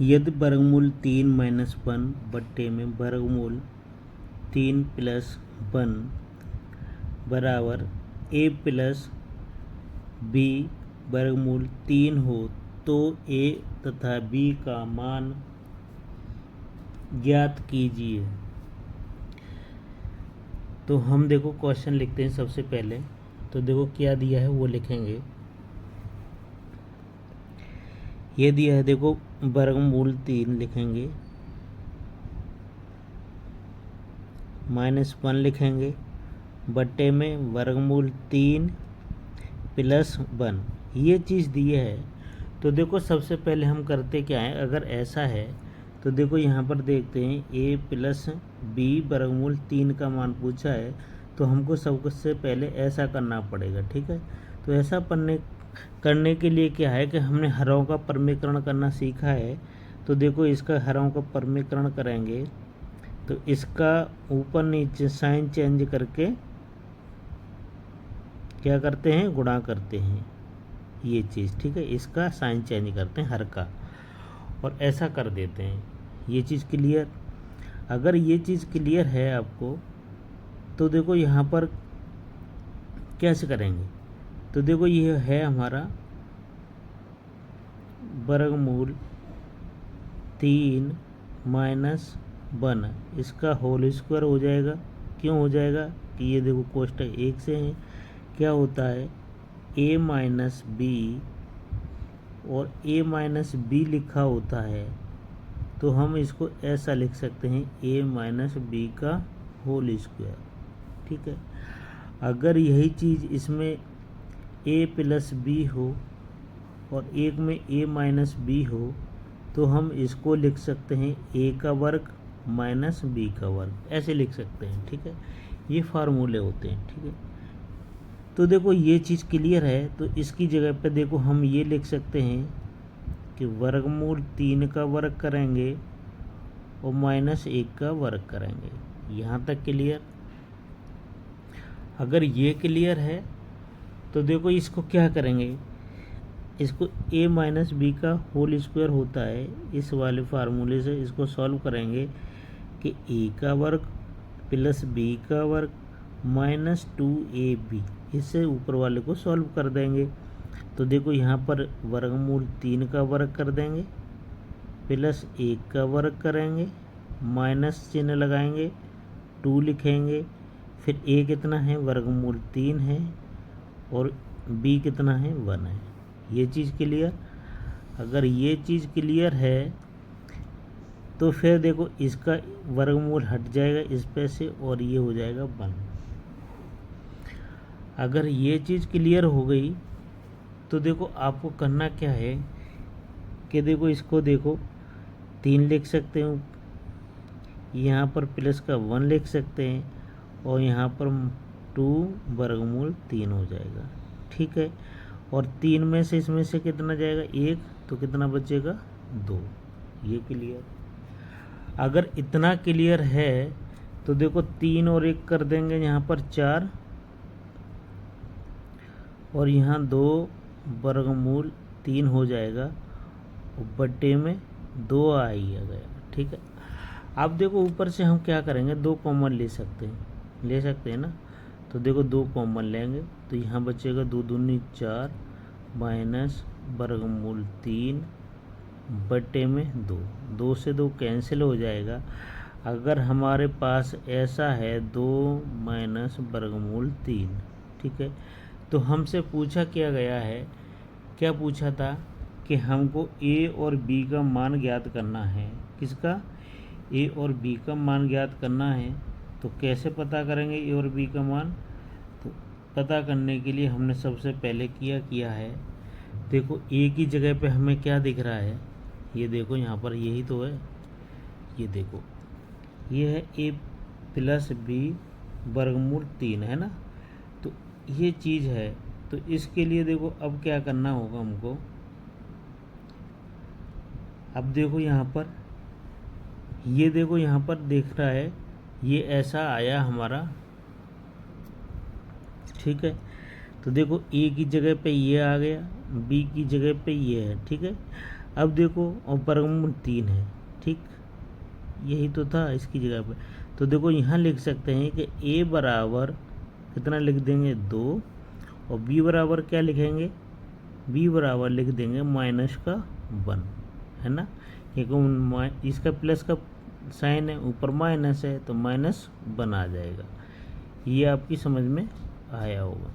यदि वर्गमूल 3 - 1 बट्टे में वर्गमूल 3 + 1 बराबर a + b वर्गमूल 3 हो तो a तथा b का मान ज्ञात कीजिए। तो हम देखो क्वेश्चन लिखते हैं सबसे पहले। तो देखो क्या दिया है वो लिखेंगे। ये दिया है देखो वर्गमूल 3 लिखेंगे, -1 लिखेंगे, बट्टे में वर्गमूल 3 + 1 ये चीज़ दी है। तो देखो सबसे पहले हम करते क्या है, अगर ऐसा है तो देखो यहाँ पर देखते हैं a + b वर्गमूल 3 का मान पूछा है, तो हमको सबसे पहले ऐसा करना पड़ेगा। ठीक है, तो ऐसा करने के लिए क्या है कि हमने हरों का परमीकरण करना सीखा है। तो देखो इसका हरों का परमीकरण करेंगे तो इसका ऊपर नीचे साइन चेंज करके क्या करते हैं, गुणा करते हैं ये चीज़। ठीक है, इसका साइन चेंज करते हैं हर का और ऐसा कर देते हैं। ये चीज़ क्लियर? अगर ये चीज़ क्लियर है आपको तो देखो यहाँ पर कैसे करेंगे। तो देखो ये है हमारा वर्गमूल 3 - 1 इसका होल स्क्वायर हो जाएगा। क्यों हो जाएगा कि ये देखो कोष्टक 1 से है, क्या होता है a - b और a - b लिखा होता है तो हम इसको ऐसा लिख सकते हैं a - b का होल स्क्वायर। ठीक है, अगर यही चीज़ इसमें a + b हो और एक में a - b हो तो हम इसको लिख सकते हैं a का वर्ग - b का वर्ग, ऐसे लिख सकते हैं। ठीक है, ये फार्मूले होते हैं। ठीक है, तो देखो ये चीज़ क्लियर है। तो इसकी जगह पे देखो हम ये लिख सकते हैं कि वर्गमूल 3 का वर्ग करेंगे और -1 का वर्ग करेंगे। यहाँ तक क्लियर? अगर ये क्लियर है तो देखो इसको क्या करेंगे, इसको a - b का होल स्क्वायर होता है, इस वाले फार्मूले से इसको सॉल्व करेंगे कि a का वर्ग + b का वर्ग -2ab, इससे ऊपर वाले को सॉल्व कर देंगे। तो देखो यहाँ पर वर्गमूल 3 का वर्ग कर देंगे +1 का वर्ग करेंगे, माइनस चिन्ह लगाएंगे, 2 लिखेंगे, फिर a कितना है, वर्गमूल 3 है और b कितना है, 1 है। ये चीज़ क्लियर? अगर ये चीज़ क्लियर है तो फिर देखो इसका वर्गमूल हट जाएगा इस पे से और ये हो जाएगा 1। अगर ये चीज़ क्लियर हो गई तो देखो आपको करना क्या है कि देखो इसको देखो 3 लिख सकते हो, यहाँ पर प्लस का 1 लिख सकते हैं और यहाँ पर 2 वर्गमूल 3 हो जाएगा। ठीक है, और 3 में से इसमें से कितना जाएगा, 1, तो कितना बचेगा, 2। ये क्लियर? अगर इतना क्लियर है तो देखो 3 और 1 कर देंगे यहाँ पर 4 और यहाँ 2 वर्गमूल 3 हो जाएगा और बट्टे में 2 आ गया। ठीक है, अब देखो ऊपर से हम क्या करेंगे, 2 कॉमन ले सकते हैं ना। तो देखो 2 कॉमन लेंगे तो यहाँ बचेगा 2 दूनी 4 माइनस वर्गमूल 3 बटे में 2, 2 से 2 कैंसिल हो जाएगा। अगर हमारे पास ऐसा है 2 माइनस वर्गमूल 3, ठीक है, तो हमसे पूछा क्या गया है, क्या पूछा था कि हमको a और b का मान ज्ञात करना है। किसका? a और b का मान ज्ञात करना है। तो कैसे पता करेंगे a और b का मान? तो पता करने के लिए हमने सबसे पहले किया है, देखो a की जगह पे हमें क्या दिख रहा है, ये देखो यहाँ पर यही तो है, ये देखो ये है a + b वर्गमूल 3 है ना। तो ये चीज़ है, तो इसके लिए देखो अब क्या करना होगा हमको। अब देखो यहाँ पर, ये देखो यहाँ पर दिख रहा है, ये ऐसा आया हमारा। ठीक है, तो देखो a की जगह पे ये आ गया, b की जगह पे ये है। ठीक है, अब देखो और वर्गमूल 3 है, ठीक, यही तो था इसकी जगह पे। तो देखो यहाँ लिख सकते हैं कि a बराबर कितना लिख देंगे 2 और b बराबर क्या लिखेंगे, b बराबर लिख देंगे -1, है ना, क्योंकि इसका प्लस का साइन है, ऊपर माइनस है तो -1 आ जाएगा। ये आपकी समझ में आया होगा।